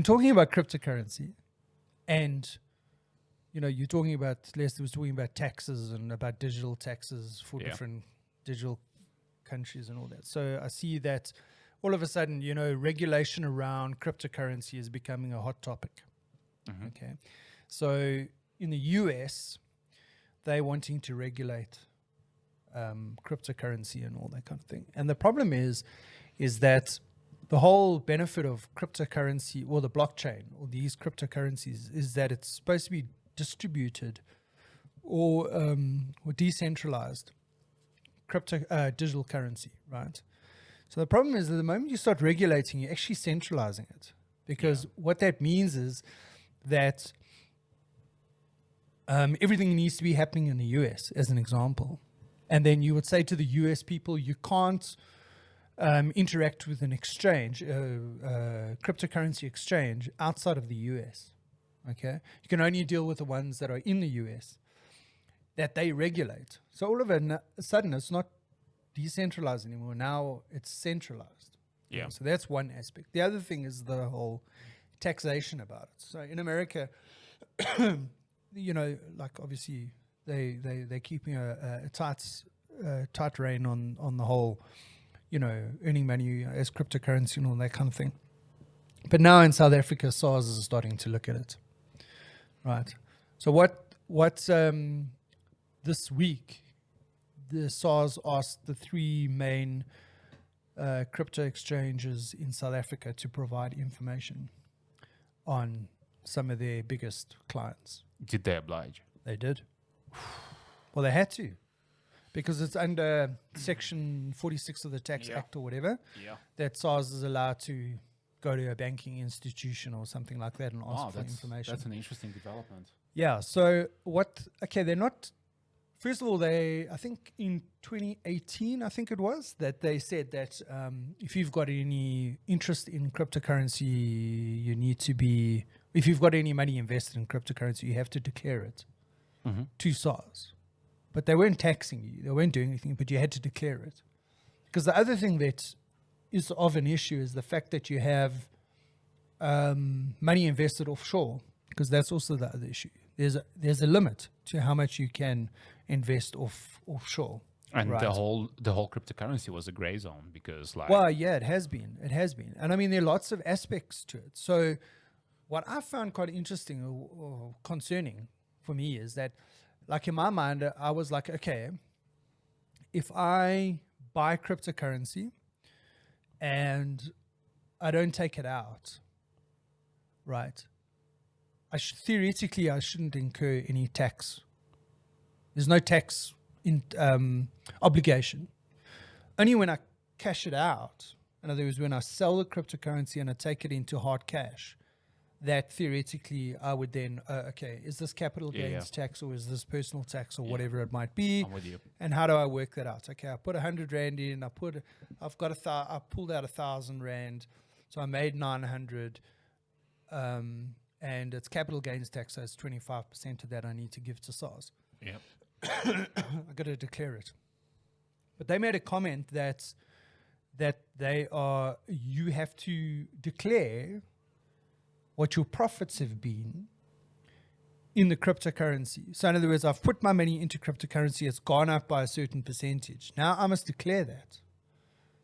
talking about cryptocurrency, and you're talking about, Lester was talking about taxes and about digital taxes for different digital countries and all that. So I see that all of a sudden, regulation around cryptocurrency is becoming a hot topic. Mm-hmm. Okay. So in the US, they're wanting to regulate cryptocurrency and all that kind of thing. And the problem is that the whole benefit of cryptocurrency or the blockchain or these cryptocurrencies is that it's supposed to be distributed or decentralized digital currency, right? So the problem is that the moment you start regulating, you're actually centralizing it, because what that means is that everything needs to be happening in the US, as an example. And then you would say to the US people, you can't interact with an exchange, cryptocurrency exchange outside of the US. Okay, you can only deal with the ones that are in the US that they regulate. So all of a sudden, it's not decentralized anymore. Now it's centralized. Yeah. So that's one aspect. The other thing is the whole taxation about it. So in America, like obviously they're keeping a tight rein on the whole, earning money as cryptocurrency and all that kind of thing. But now in South Africa, SARS is starting to look at it. Right. So what's this week, the SARS asked the three main crypto exchanges in South Africa to provide information on some of their biggest clients. Did they oblige? They did. Well, they had to, because it's under Section 46 of the Tax Act or whatever, that SARS is allowed to go to a banking institution or something like that and ask for information. That's an interesting development. Yeah. So they're not, first of all, I think in 2018, I think it was, that they said that if you've got any interest in cryptocurrency, if you've got any money invested in cryptocurrency, you have to declare it to SARS. But they weren't taxing you. They weren't doing anything, but you had to declare it. Because the other thing that is of an issue is the fact that you have money invested offshore, because that's also the other issue. There's a limit to how much you can invest offshore. And the whole cryptocurrency was a gray zone, because it has been. And I mean, there are lots of aspects to it. So what I found quite interesting or concerning for me is that, like, in my mind, I was like, okay, if I buy cryptocurrency and I don't take it out, right, theoretically I shouldn't incur any tax. There's no tax obligation. Only when I cash it out, in other words, when I sell the cryptocurrency and I take it into hard cash, that theoretically I would then, is this capital gains tax or is this personal tax or whatever it might be? I'm with you. And how do I work that out? Okay, I put 100 Rand in, I pulled out 1,000 Rand, so I made 900, and it's capital gains tax, so it's 25% of that I need to give to SARS. Yep. I got to declare it. But they made a comment that you have to declare what your profits have been in the cryptocurrency. So in other words, I've put my money into cryptocurrency, it's gone up by a certain percentage. Now I must declare that.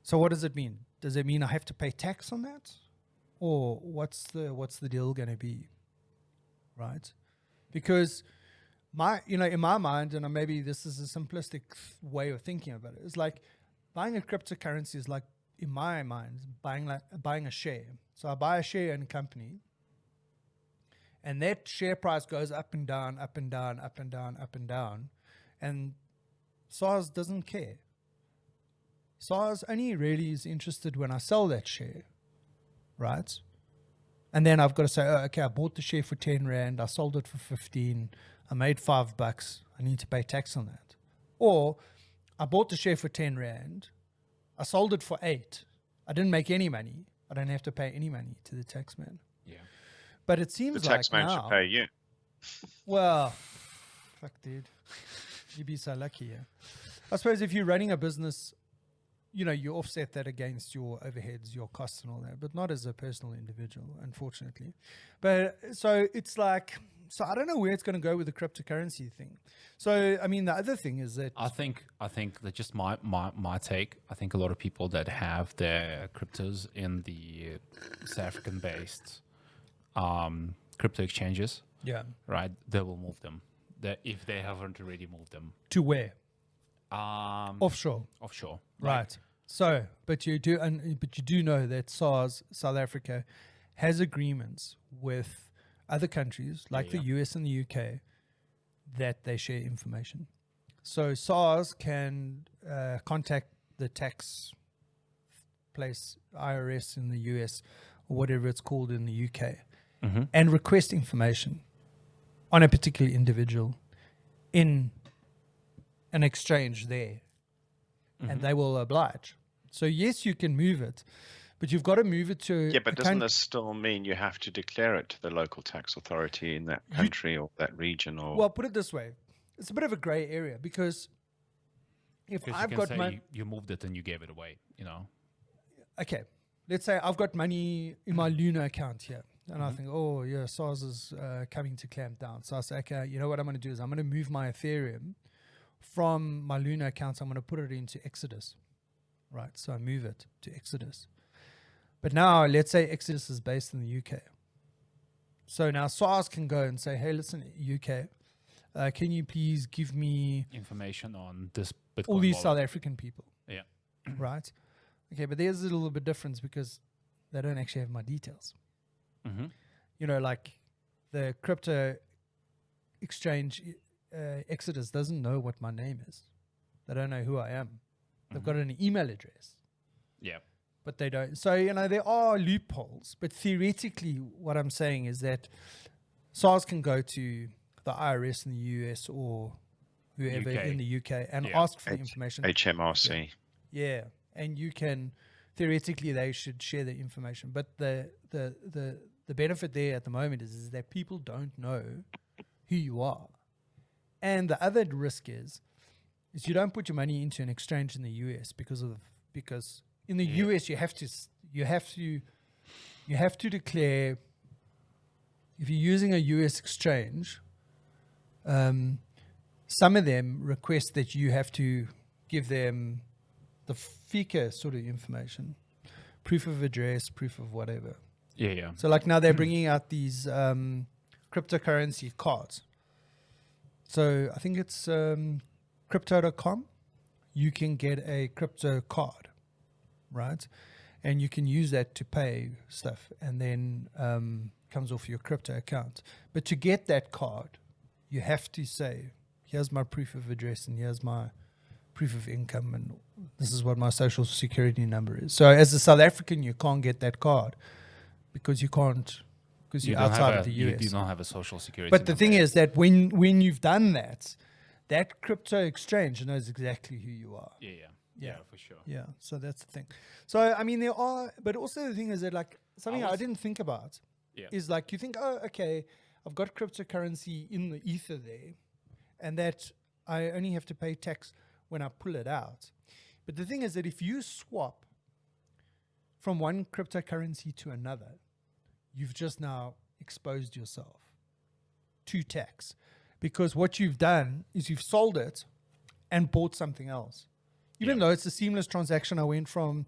So what does it mean? Does it mean I have to pay tax on that? Or what's the deal going to be? Right? Because in my mind, and maybe this is a simplistic way of thinking about it, it's like buying a cryptocurrency is like, in my mind, buying a share. So I buy a share in a company, and that share price goes up and down, up and down, up and down, up and down. And SARS doesn't care. SARS only really is interested when I sell that share, right? And then I've got to say, I bought the share for 10 Rand, I sold it for 15, I made $5, I need to pay tax on that. Or I bought the share for 10 Rand, I sold it for 8, I didn't make any money, I don't have to pay any money to the tax man. Yeah. But it seems the like tax man should pay you. Well, fuck, dude. You'd be so lucky, yeah. I suppose if you're running a business you offset that against your overheads, your costs and all that, but not as a personal individual, unfortunately. But so it's like, so I don't know where it's going to go with the cryptocurrency thing. So, I mean, the other thing is that I think that just my take. I think a lot of people that have their cryptos in the South African based crypto exchanges, yeah, right? They will move them. If they haven't already moved them. to where? Offshore. Right. So, but you do know that South Africa, has agreements with other countries like the US and the UK that they share information. So SARS can contact the tax place, IRS in the US or whatever it's called in the UK, and request information on a particular individual in an exchange there, and they will oblige. So yes, you can move it, but you've got to move it to Yeah, but doesn't this still mean you have to declare it to the local tax authority in that country or that region? Or well, put it this way, it's a bit of a gray area because if Because I've you can got say money, you moved it and you gave it away. okay, let's say I've got money in my Luna account here, and I think, oh yeah, SARS is coming to clamp down. So I say, okay, you know what I'm going to do is I'm going to move my Ethereum from my Luna account. I'm going to put it into Exodus, right? So I move it to Exodus. But now let's say Exodus is based in the UK. So now SARS can go and say, hey, listen, UK, can you please give me Information on this Bitcoin all these wallet. South African people, Yeah. right? Okay, but there's a little bit difference because they don't actually have my details. Like the crypto exchange Exodus doesn't know what my name is. They don't know who I am. They've got an email address, Yeah. but they don't. So, there are loopholes, but theoretically what I'm saying is that SARS can go to the IRS in the US or whoever UK. in the UK and Yeah. ask for the information. HMRC. Yeah, and you can theoretically they should share the information, but the benefit there at the moment is that people don't know who you are, and the other risk is you don't put your money into an exchange in the US because in the US you have to declare if you're using a US exchange. Some of them request that you have to give them the FICA sort of information, proof of address, proof of whatever. Yeah. So like now they're bringing out these cryptocurrency cards. So I think it's crypto.com. You can get a crypto card, right? And you can use that to pay stuff and then comes off your crypto account. But to get that card, you have to say, here's my proof of address and here's my proof of income and this is what my social security number is. So as a South African, you can't get that card because you're outside of the US. You don't have a social security But the number. thing is that when you've done that crypto exchange knows exactly who you are. Yeah, for sure. Yeah, so that's the thing. So I mean, there are, but also the thing is that like something I didn't think about is like you think, oh, okay, I've got cryptocurrency in the ether there, and that I only have to pay tax when I pull it out. But the thing is that if you swap from one cryptocurrency to another, you've just now exposed yourself to tax, because what you've done is you've sold it and bought something else. Even though it's a seamless transaction, I went from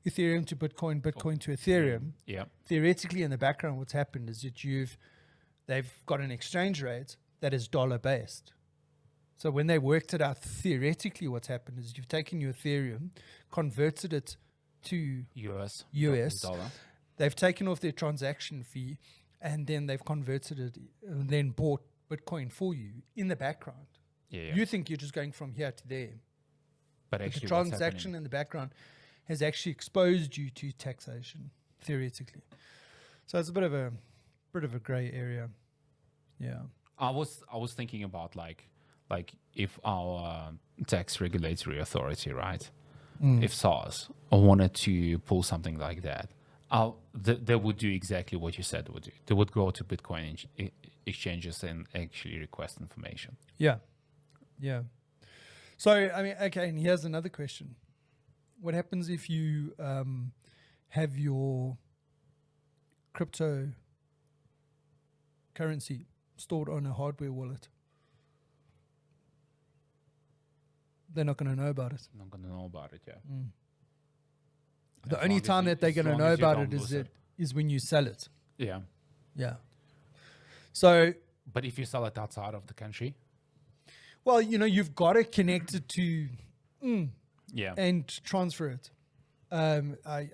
Ethereum to Bitcoin to Ethereum. Yeah. Theoretically, in the background, what's happened is that they've got an exchange rate that is dollar based. So when they worked it out, theoretically, what's happened is you've taken your Ethereum, converted it to US dollar. They've taken off their transaction fee, and then they've converted it, and then bought Bitcoin for you in the background. Yeah. You think you're just going from here to there. But But actually, the what's transaction happening- in the background has actually exposed you to taxation, theoretically. So it's a bit of a gray area. Yeah. I was thinking about like if our tax regulatory authority, right, if SARS wanted to pull something like that, they would do exactly what you said they would do. They would go to Bitcoin exchanges and actually request information. Yeah. Yeah. So, I mean, okay, and here's another question. what happens if you have your cryptocurrency stored on a hardware wallet? They're not going to know about it. Not gonna know about it. Yeah. The As only long as time you- that they're as going to long know as you about don't it lose is when you sell it. Yeah. Yeah. So, But if you sell it outside of the country, well, you've got to connect it to yeah. and transfer it. I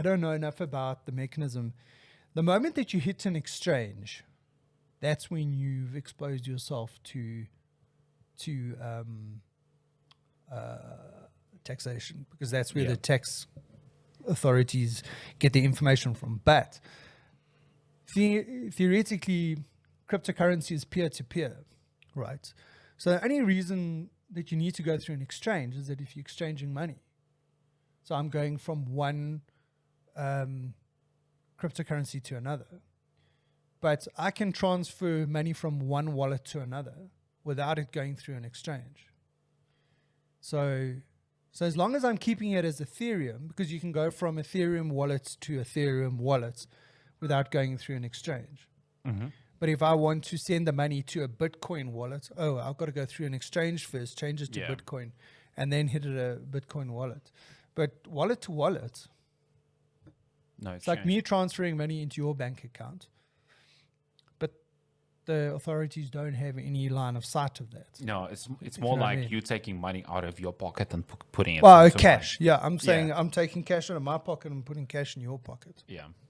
don't know enough about the mechanism. The moment that you hit an exchange, that's when you've exposed yourself to taxation, because that's where Yeah. the tax authorities get the information from. But theoretically, cryptocurrency is peer-to-peer, right? So the only reason that you need to go through an exchange is that if you're exchanging money. So I'm going from one cryptocurrency to another. But I can transfer money from one wallet to another without it going through an exchange. So as long as I'm keeping it as Ethereum, because you can go from Ethereum wallet to Ethereum wallet without going through an exchange. Mm-hmm. But if I want to send the money to a Bitcoin wallet, I've got to go through an exchange first, change it to Yeah. Bitcoin, and then hit it a Bitcoin wallet. But wallet to wallet, No, it's like me transferring money into your bank account. But the authorities don't have any line of sight of that. No, it's you more know what I like mean. you taking money out of your pocket and putting it. Well, into cash. Yeah, I'm saying Yeah. I'm taking cash out of my pocket and putting cash in your pocket. Mine. Yeah.